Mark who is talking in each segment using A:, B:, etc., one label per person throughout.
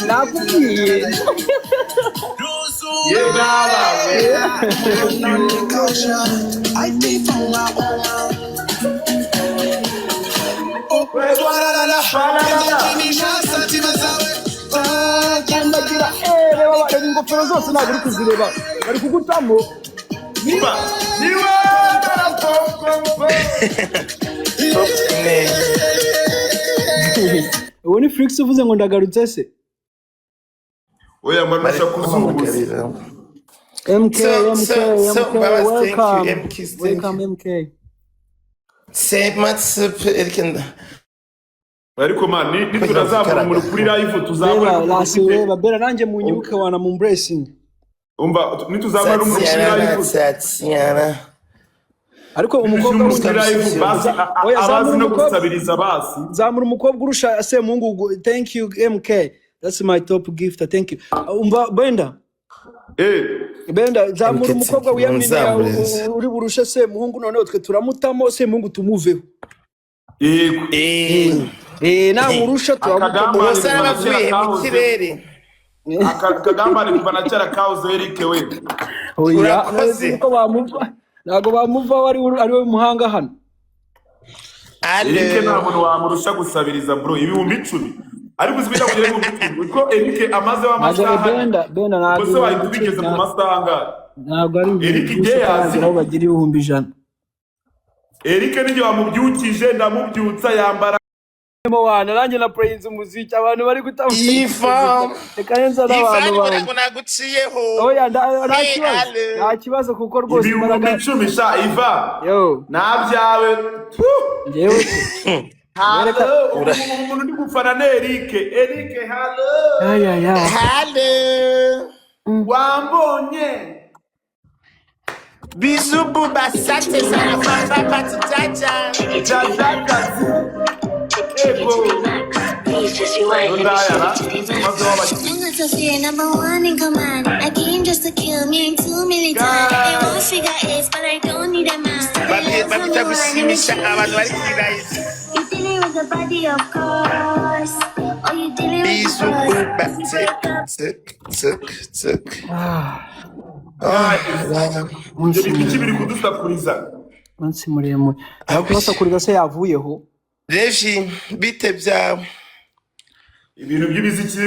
A: Nakubwiye. Reba ingofero zose ntabwo uri kuzireba bari kugutamo. Ubu ni Flix uvuze ngo ndagarutse se.
B: Oya mwanasha kuzunguza.
A: MK, welcome MK.
B: Ariko man ni turazamura muri kuri live tuzamura
A: reba Benda nanjye mu nyibuke wana mu embracing.
B: Umva nituzamura muri live. Ariko umukobwa muri live basi abazi no gusabiriza basi.
A: Zamura umukobwa urusha Semuhungu. Thank you MK. That's my top gift. Thank you. Umva Benda. Benda zamura umukobwa wiyaminiya uri burusha Semuhungu none twe turamutamo Semuhungu tumuveho. Namurusha turamutamo
C: bose abavuye mu kirere.
B: Akagamba ari banacara kaoze Eric we.
A: Oya niko bamuva. Nago bamuva ari we muhanga hano.
B: Eric nta muntu wamurusha gusabiriza bro ibihumbi 10. Ariko uzibira kugera mu bitu ko Eric amaze w'amasaha.
A: Benda ntabwo
B: bose bayitubigeze mu masaha ngari.
A: Ntabwo ari
B: Eric Geyazi
A: aho bagira ibihumbi 100.
B: Eric nije wamubyukije ndamubyutsa yambara
A: wana nanjye na praise umuziki abantu bari gutamuka.
C: Ifa.
A: Ekayenza n'abantu bawe.
C: Ifa naguciyeho.
A: Oya nta kibazo kuko rwose
B: imbaraga 10 sha Iva.
A: Yo.
B: Nabyawe.
A: Ngewe.
B: Umuntu ndi gufana na Eric. Hello.
C: Hello.
B: Wambonye.
C: Bisous Bouba, sante sana papa pati jaja.
D: Number one in command. I came just to kill me in 2 million times. I won't figure it, but I don't need a man.
C: Babi Tubashimiye abantu bari kirayiza.
D: You dealing with the body, of course. Or you dealing with
C: Bisous Bouba, tuk.
B: Iki biri kudusakuriza.
A: Munsi muremure. Ariko basakuriza se yavuyeho.
C: Reji bite byawe.
B: Ibintu by'ibiziki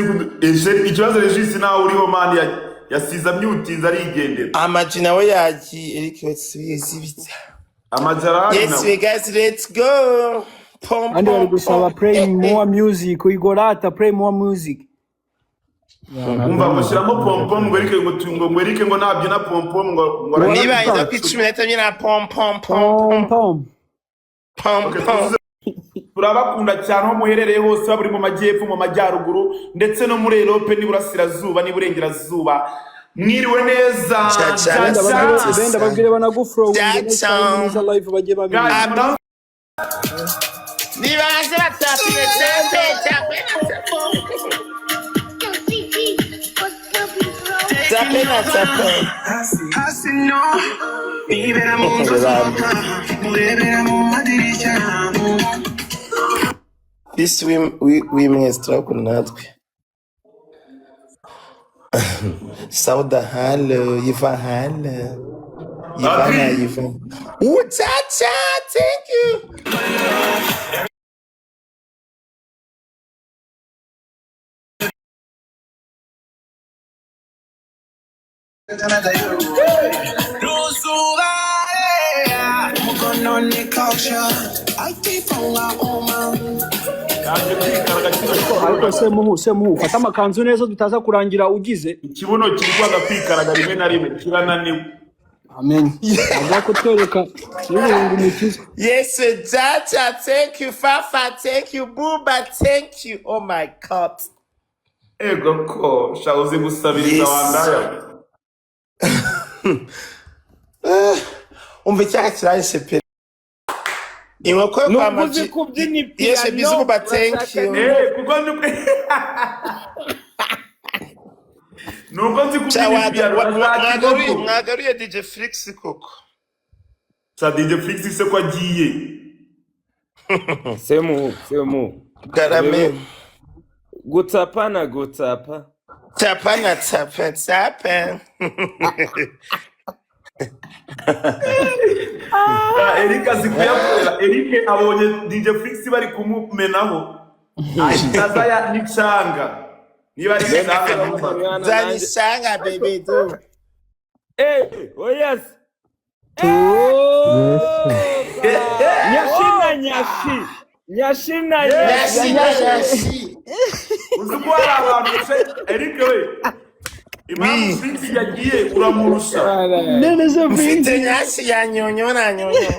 B: ikibazo regisi nawe uriho man yasiza myutinza arigendera.
C: Amaji nawe yagiye Eric wese bita.
B: Amajara
C: Yes we guys let's go.
A: And we gusaba play more music. We go rata play more music.
B: Umva mushyiramo pompom ngo Eric ngo Eric ngo nabyina pompom ngo
C: niba iza ku 10 minutes nyina pom.
B: Turabakunda cyane aho muherereye hose bari mu majyepfo mu majyaruguru ndetse no muri Europe n'iburasirazuba n'iburengerazuba mwiriwe neza.
A: Benda babwire banagufro neza live bagiye babiri
C: niba azira tapire cyangwa This we mwestra kunatwe. Sauda halo, Iva halo. Iva. Cha, thank you.
A: ariko Semuhungu fata amakanzu neza dutaza kurangira ugize
B: ikibuno kirwaga kwikaraga rimwe na rimwe kirananiwe.
A: Amen. Azakutwereka n'ibintu mukiza.
C: Yes, Jaja, thank you. Fafa, thank you. Booba, thank you. Oh my God.
B: Ego ko shabuze gusabiriza wandaya.
C: Umva cyaka kirahise pe. Inkoko yo kwa maji. Yes, Booba, thank you.
B: Kuko nuko nzi kubyina
C: mwagaruye DJ Flix koko.
B: Sa DJ Flix se ko agiye.
E: Semu.
C: Karame.
E: Gutapa na gutapa.
C: Tapa na tapa.
B: Eric azikuyakorera. Eric abonye DJ Flix bari kumumenaho. Ahitazaya n'icanga. Niba ari n'icanga.
C: Zanishanga baby do.
E: Oh yes. Nyashina.
B: Uzuko ari abantu se Eric we. Imam Flix yagiye uramurusha.
A: Nene se Flix.
C: Mfite nyashi ya nyonyo na nyonyo.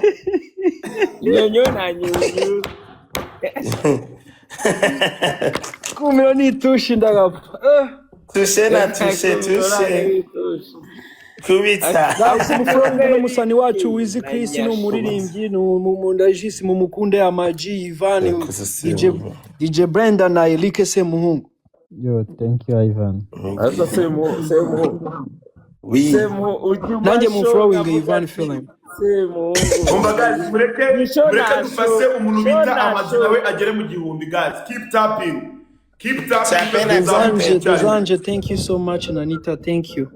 A: Kumiro ni tushi ndagapfa.
C: Tushe. Kubitsa.
A: Guys, musani wacu Wiz Chris ni umuririmbyi ndajisi mumukunde amaji Ivan DJ Benda na Elike Semuhungu.
F: Yo, thank you Ivan.
E: Asa Semu.
C: Oui.
A: Nanjye mu flowing Ivan feeling.
B: Umva guys, mureke dufase umuntu bita amazina we agere mu gihumbi guys. Keep tapping.
A: Tuzanje, thank you so much Nanita, thank you.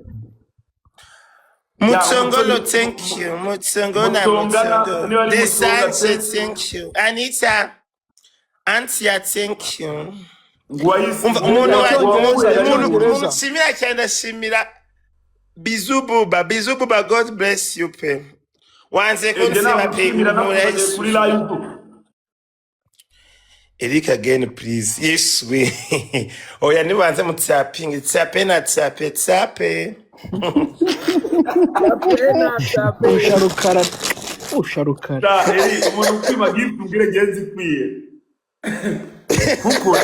C: Mutsongolo, thank you. Mutsongo. Desanje, thank you. Anita, Antia, thank you. Umuntu shimira cyane shimira. Bizu buba, God bless you pe. Wanze kunsema pe
B: kuri live.
C: Eric again please. Yes we. Oya nibanze mutsapping, tsape.
A: Usharukara.
B: Eri umuntu kwima gift ubwire genzi kwiye. Kuko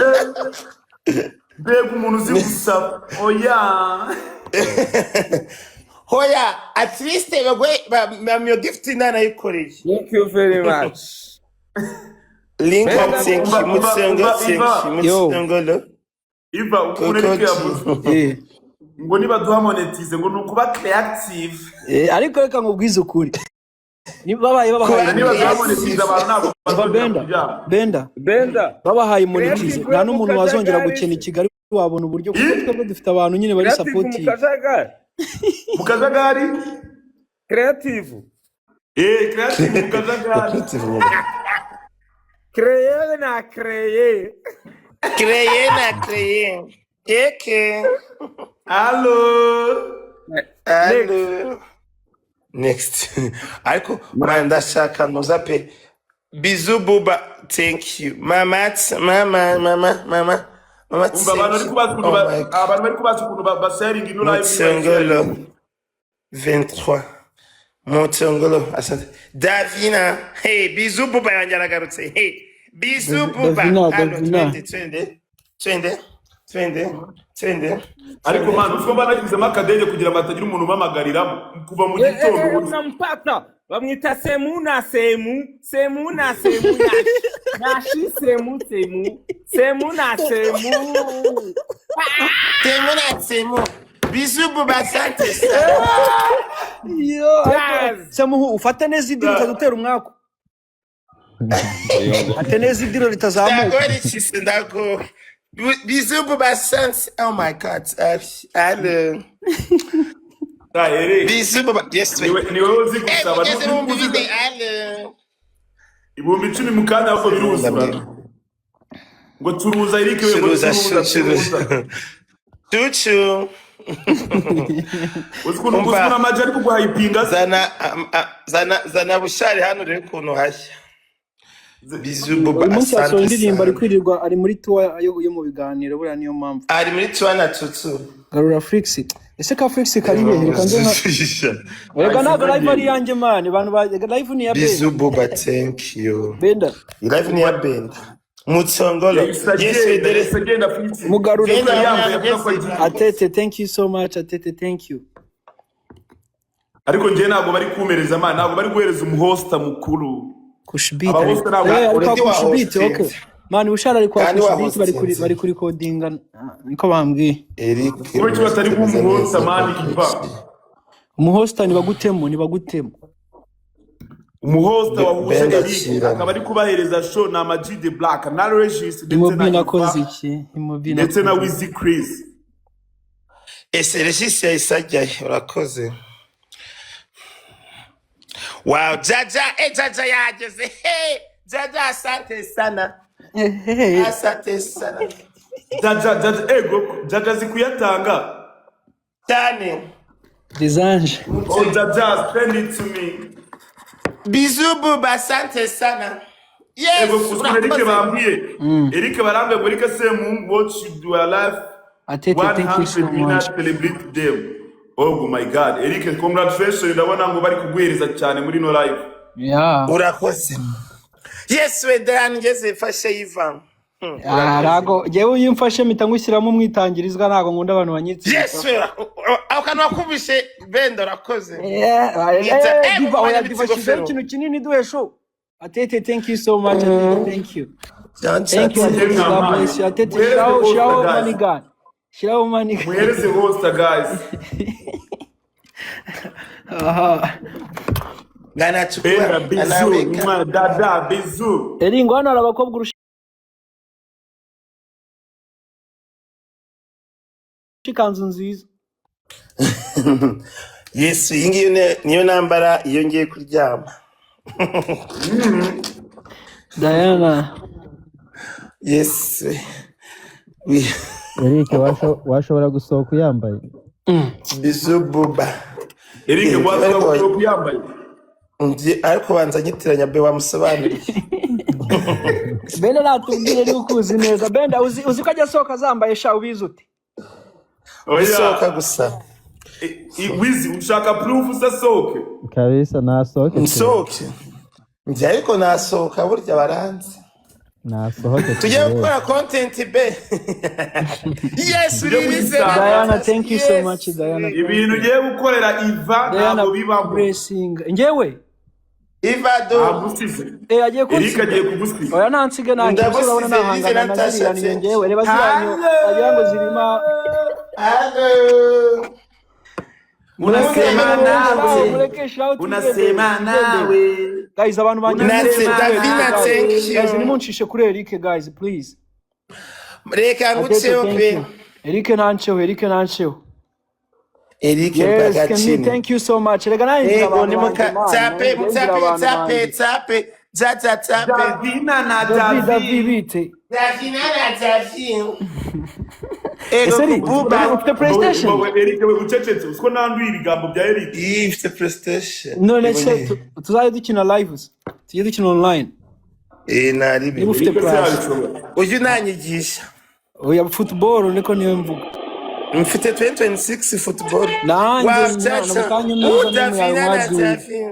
B: mbega umuntu uzi gusaba.
C: Hoya, at least your gift nana yikoreye.
E: Thank you very much.
C: Link up, thank you. Mutsongolo.
B: Iva ukunere yavuze. Ngo niba duha monetize ngo nukuba creative.
A: Ariko reka ngubwize ukuri. Nibabaye
B: niba duha monetize abantu nabo
A: Benda babahaye monetize nta n'umuntu wazongera gukena Kigali wabona uburyo kuko twebwe dufite abantu nyine bari support.
B: Mukazagari
E: creative
B: mukazagari
C: créer Eke.
B: Allo.
C: Next. Ariko ndashaka nozape. Bizu buba, thank you. Mama.
B: Umva abantu bari kubaza ukuntu basharinga ino live.
C: Mutsongolo 23. Mutsongolo asante. Davina, hey, bizu buba yanjaragarutse. Hey, bizu buba. Twende.
B: Ariko man, uko banagize makadege kugira batagira umuntu umamagarira kuva mu gitondo.
E: Unampata. Bamwita Semu na Semu.
C: Bizu buba asante.
A: Yo, Semuhungu ufata neza idiro utadutera umwako. Ateneza idiro litazamuka.
C: Ndako. Bizu buba asante. Oh my God. Hello. Bizu buba. Yes.
B: Ni wewe uzi gusaba ibumbi 10 mukanya wako biruzura. Ngo turuza Eric we ngo turuza.
C: Chuchu.
B: Ukuntu gusuna maji ariko guhayipinga
C: zana bushari hano rero kuntu hashya. Bizu buba
A: asante. Indirimbo ari kwirirwa ari muri tour yo mu biganiro buriya niyo mpamvu.
C: Ari muri tour na tutu.
A: Garura Flix. Ese ka Flix kari hehe kanze nka. Rega nago live ari yanjye man abantu ba live ni ya Benda.
C: Bizu buba thank you.
A: Benda.
C: Live ni ya Benda. Mutsongolo. Yes,
B: agenda Flix.
A: Mugarure Atete, thank you so much Atete, thank you.
B: Ariko nje nago bari kumereza man, nago bari guhereza umuhosta mukuru.
A: Kushbit. Ariko kushbit, okay. Man ushara ariko kushbit bari kuri codinga niko bambwiye.
C: Eric.
B: Kuko cyo batari umuhosta man iva.
A: Umuhosta ni bagutemo.
B: umuhosta wahuje
C: Benda
B: Eric
C: Chira.
B: akaba ari kubahereza show na Maji de Black na Regis ndetse na
A: Nakoze
B: Iva
A: iki
B: ndetse na Wizzy Chris.
C: Ese Regis yayisajyaye urakoze. Wow, Jaja, Jaja yageze. Hey, Jaja asante sana. Asante sana.
B: Jaja ego Jaja zikuyatanga
C: Cyane.
A: Desange.
B: Oh Jaja, send it to me.
C: Bisous Buba, asante sana. Yes.
B: Ego kusura Eric bambwiye. Eric barambe muri ka Semuhungu what you do alive.
A: Atete, thank you so much.
B: Celebrate them. Oh my God, Eric, congratulations. Ndabona ngo bari kuguhereza cyane muri no live.
A: Yeah.
C: Urakoze. Yes, we dan ngeze fashe Ivan.
A: Arago, jewe uyimfashe mpita ngushyiramo umwitangirizwa ntago nkunda abantu banyitse.
C: Yes, we. Akanwa kubishe Benda urakoze.
A: Oya difashize ikintu kinini duhe show. Atete, thank you so much. Thank you. Thank you. God bless you. Atete, show money God. Show money.
B: Where is the host, guys?
C: Gana chukua.
B: Bizu, dada, bizu.
A: Eri ngwana abakobwa urusha ikanzu nziza.
C: Yes, iyi niyo nambara iyo ngiye kuryama.
A: Diana.
C: Yes.
F: Eric washobora gusohoka uyambaye.
C: Bisous Buba.
B: Eric washobora gusohoka uyambaye.
C: Ariko banza nyitiranya be wamusobanuriye.
A: Benda natubwire ni ukuzi neza. Benda uzi ko ajya sohoka zambaye sha ubizi ute?
C: Sohoka gusa.
B: Wizzy ushaka proof usasohoke.
F: Kabisa nasohoke.
C: Nsohoke. Njye ariko nasohoka burya baranze.
F: Nasohoke.
C: Tujye gukora content be. Yes, release.
A: Diana, thank you so much Diana.
B: Ibintu ugiye gukorera Iva ntabwo bibamo.
A: Blessing. Ngewe
C: Ivado.
B: Agusize.
A: agiye
B: Eric agiye kugusiga.
A: Oya nansige nanjye urabona nahangana naziraniye ngewe reba ziranyo agira ngo zirima.
C: Hello.
B: Unasema nawe.
A: Guys, abantu banyuze. Guys, nimuncishe kuri Eric guys, please.
C: Reka ngutseho pe.
A: Eric nancheho.
C: Eric
A: Bagachini. Thank you so much. Rega nayi
C: abantu. Tape.
B: Davina na David.
A: Ego Buba ufite PlayStation.
B: Eric we ucecetse usko nanduye ibigambo bya Eric.
C: Ifite PlayStation.
A: None se tuzaye dukina lives. Tujye dukina online.
C: Nari
A: Niba ufite PlayStation.
C: Uyu nanyigisha.
A: Oya football niko niyo mvuga.
C: Mfite 2026 football.
A: Nanjye namukanye neza n'umuyaga wazi.